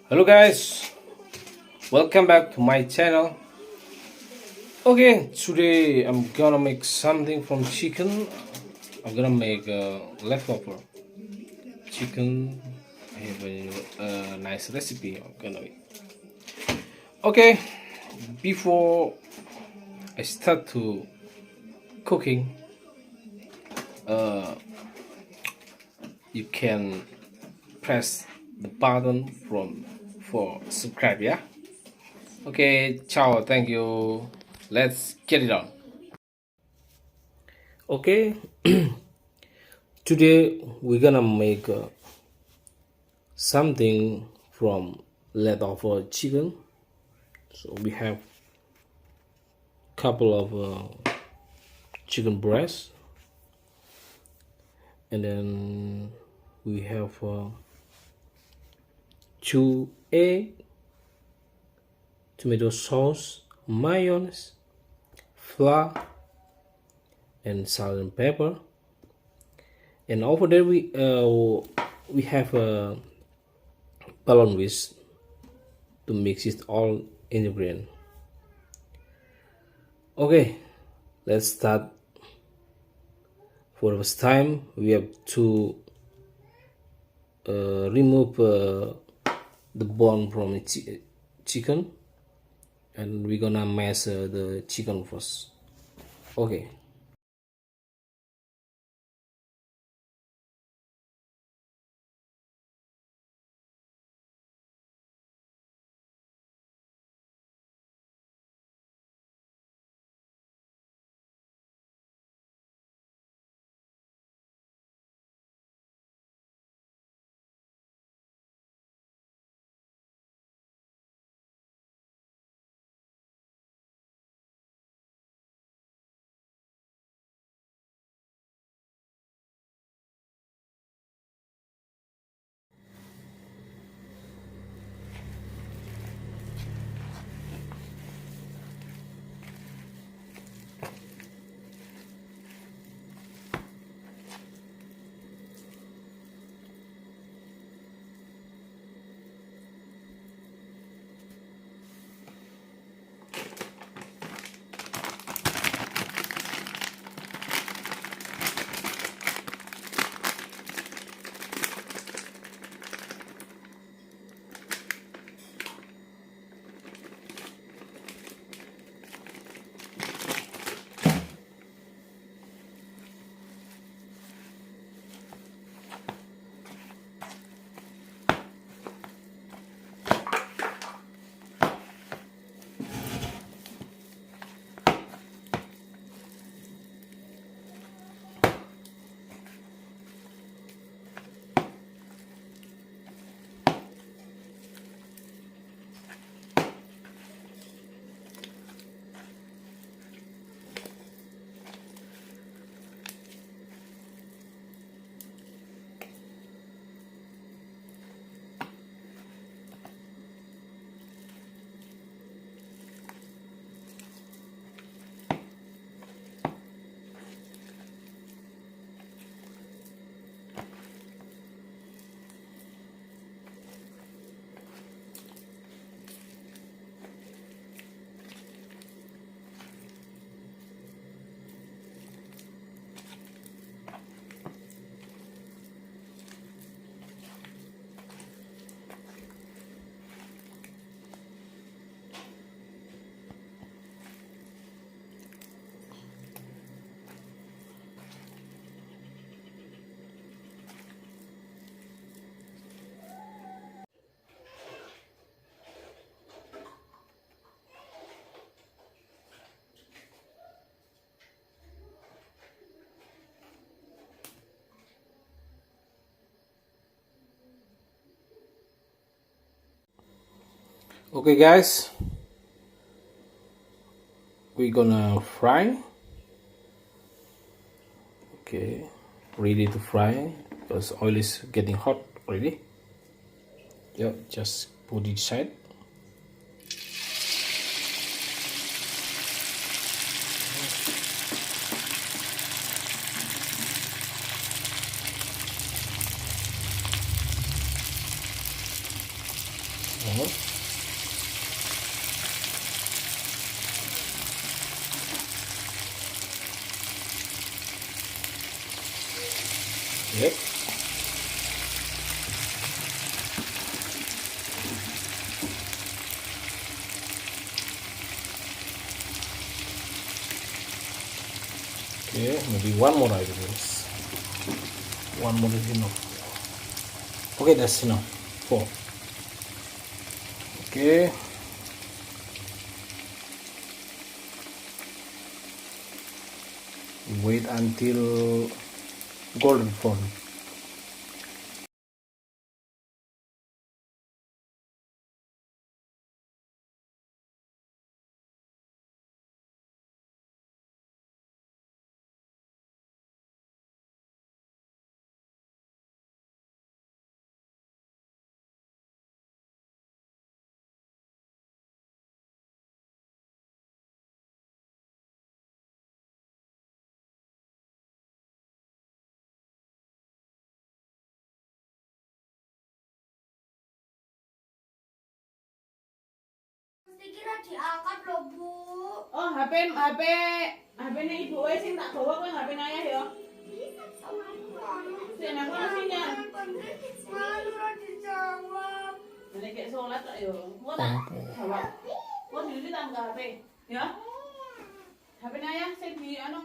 Hello guys, welcome back to my channel. Okay, today I'm gonna make something from chicken. I'm gonna make leftover chicken. I have a nice recipe. I'm gonna make. Okay, before I start to cooking, uh, you can press the button from for subscribe. Yeah. Okay, ciao. Thank you. Let's get it on. Okay, today we're gonna make something from leftover chicken. So we have couple of chicken breasts, and then we have two egg, tomato sauce, mayonnaise, flour, and salt and pepper. And over there we have a ballon whisk to mix it all ingredient. Okay, let's start. For the first time we have to remove the bone from the chicken, and we're gonna mash the chicken first. Okay. Okay guys, we're gonna fry. Okay, ready to fry because oil is getting hot already. Yeah, just put it aside. banget. Oke. Okay, maybe one more I guess. One more is enough. Okay, that's enough. 4. Okay. Wait until golden brown. Kira diangkat loh Bu. Oh, HP-nya ibu sing tak bawa kowe HP ayah ya. Sing aku nasinya. Malu dijawab. Nek kayak sholat tak yo. Mau tak jawab. Mau diri tangga HP. Ya. HP ayah sing di anu